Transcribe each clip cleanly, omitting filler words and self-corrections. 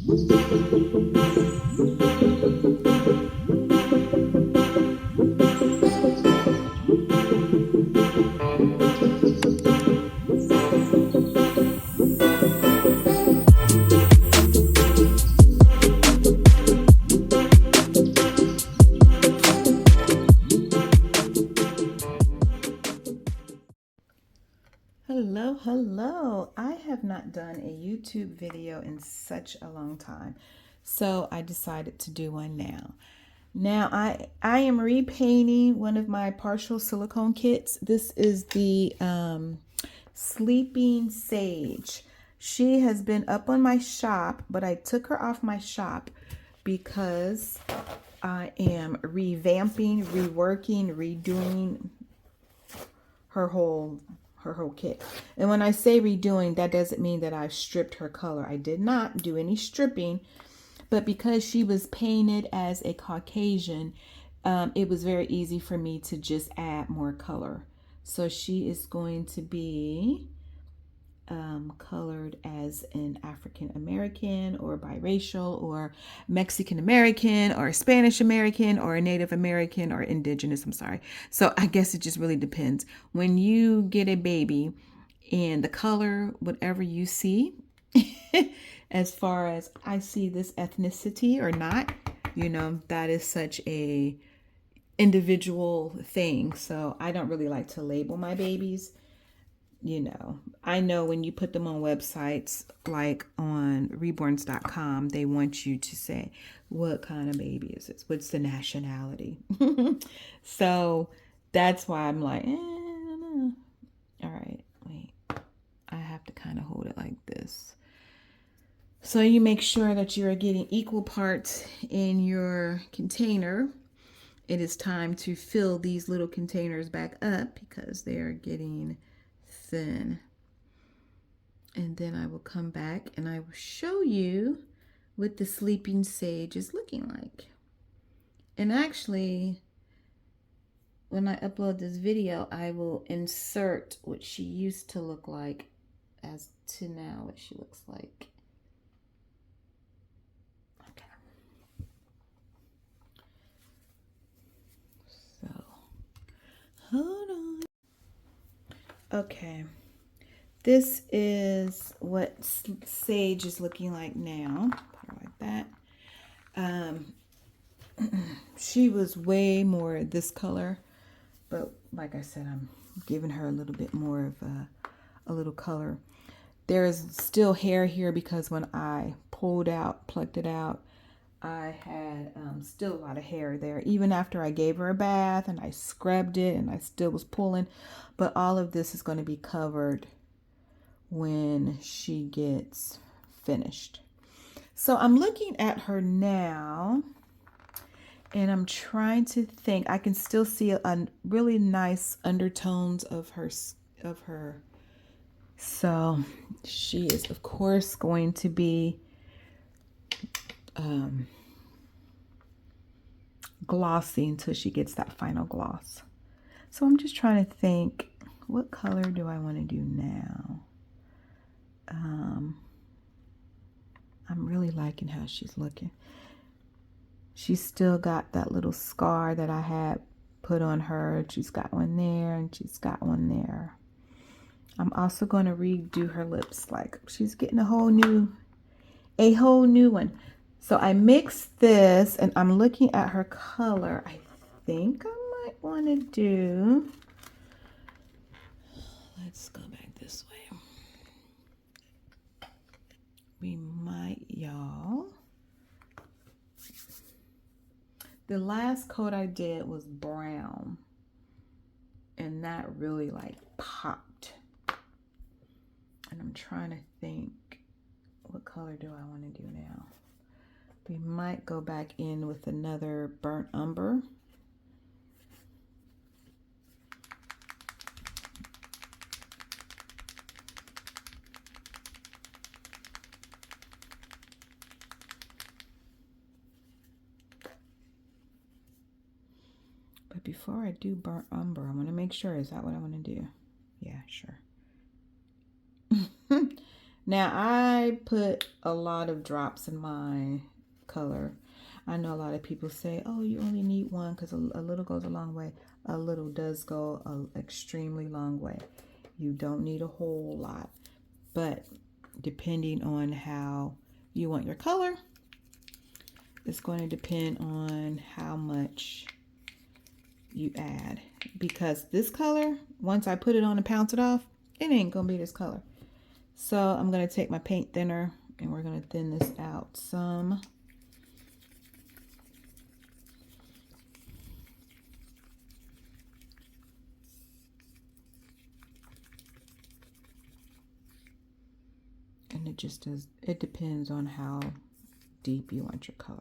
Hello. I have not done a YouTube video in such a long time, so I decided to do one now. Now I am repainting one of my partial silicone kits. This is the Sleeping Sage. She has been up on my shop, but I took her off my shop because I am revamping, reworking, redoing her whole kit. And when I say redoing, that doesn't mean that I've stripped her color. I did not do any stripping, but because she was painted as a Caucasian, it was very easy for me to just add more color. So she is going to be colored as an African American or biracial or Mexican American or Spanish American or a Native American or indigenous. I'm sorry. So I guess it just really depends. When you get a baby and the color, whatever you see, as far as I see this ethnicity or not, that is such a individual thing. So I don't really like to label my babies. I know when you put them on websites like on reborns.com, they want you to say, what kind of baby is this? What's the nationality? So that's why I'm like, no. All right, wait. I have to kind of hold it like this. So you make sure that you are getting equal parts in your container. It is time to fill these little containers back up because they are getting thin. And then I will come back and I will show you what the Sleeping Sage is looking like. And actually, when I upload this video, I will insert what she used to look like as to now what she looks like. Okay. So, hold on. Okay, this is what Sage is looking like now. Put her like that. She was way more this color, but like I said, I'm giving her a little bit more of a little color. There is still hair here because when I plucked it out, I had still a lot of hair there. Even after I gave her a bath and I scrubbed it and I still was pulling. But all of this is going to be covered when she gets finished. So I'm looking at her now and I'm trying to think. I can still see a really nice undertones of her. So she is, of course, going to be glossy until she gets that final gloss. So I'm just trying to think, what color do I want to do now? I'm really liking how she's looking. She's still got that little scar that I had put on her. She's got one there and she's got one there. I'm also going to redo her lips. Like she's getting a whole new one. So I mixed this and I'm looking at her color. I think I might want to do, let's go back this way. We might, y'all. The last coat I did was brown and that really like popped. And I'm trying to think, what color do I want to do now? We might go back in with another burnt umber. But before I do burnt umber, I want to make sure, is that what I want to do? Yeah, sure. Now I put a lot of drops in my color. I know a lot of people say, oh, you only need one because a little goes a long way. A little does go an extremely long way. You don't need a whole lot, but depending on how you want your color, it's going to depend on how much you add, because this color, once I put it on and pounce it off, it ain't gonna be this color. So I'm gonna take my paint thinner and we're gonna thin this out some. And it just does, it depends on how deep you want your color.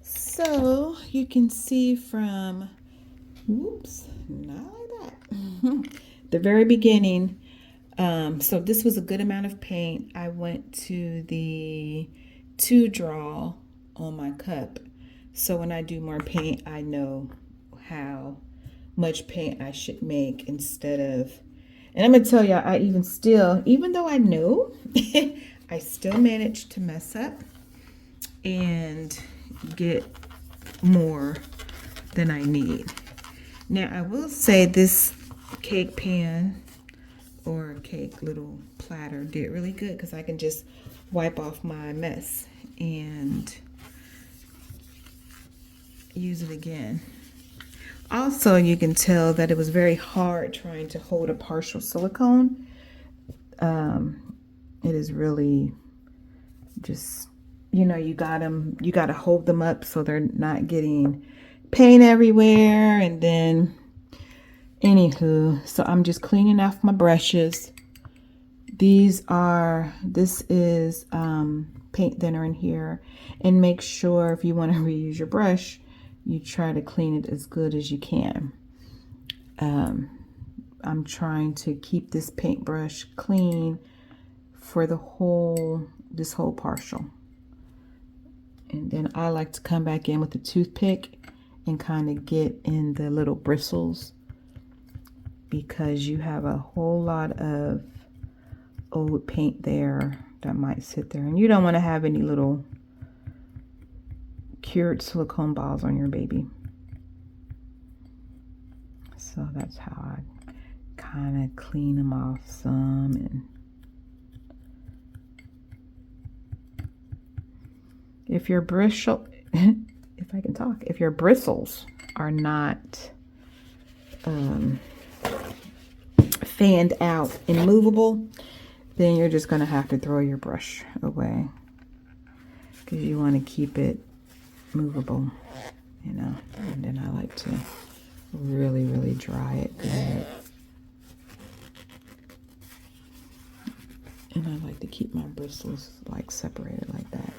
So you can see from, whoops, not like that, the very beginning. So this was a good amount of paint. I went to the 2 draw on my cup. So when I do more paint, I know how much paint I should make instead of, and I'm gonna tell y'all, I even though I know, I still managed to mess up and get more than I need. Now I will say this cake pan or cake little platter did really good because I can just wipe off my mess and use it again. Also, you can tell that it was very hard trying to hold a partial silicone. It is really just, you know, you got to hold them up so they're not getting paint everywhere. And then, anywho, so I'm just cleaning off my brushes. This is paint thinner in here. And make sure if you want to reuse your brush, you try to clean it as good as you can. I'm trying to keep this paintbrush clean for this whole partial. And then I like to come back in with a toothpick and kind of get in the little bristles because you have a whole lot of old paint there that might sit there. And you don't want to have any little cured silicone balls on your baby. So that's how I kind of clean them off some. And if your bristle, if I can talk, if your bristles are not fanned out and movable, then you're just going to have to throw your brush away because you want to keep it movable, you know. And then I like to really, really dry it good. And I like to keep my bristles like separated like that.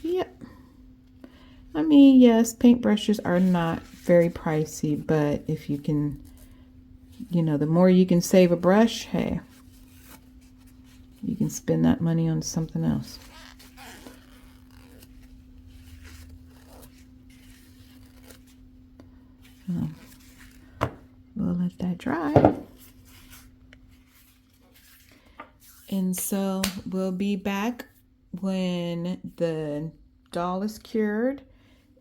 Yep. I mean, yes, paintbrushes are not very pricey, but if you can, you know, the more you can save a brush, hey, you can spend that money on something else. We'll let that dry. And so we'll be back when the doll is cured.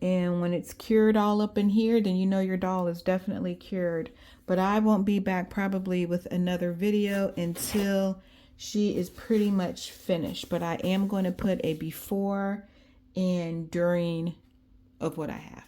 And when it's cured all up in here, then you know your doll is definitely cured. But I won't be back probably with another video until she is pretty much finished. But I am going to put a before and during of what I have.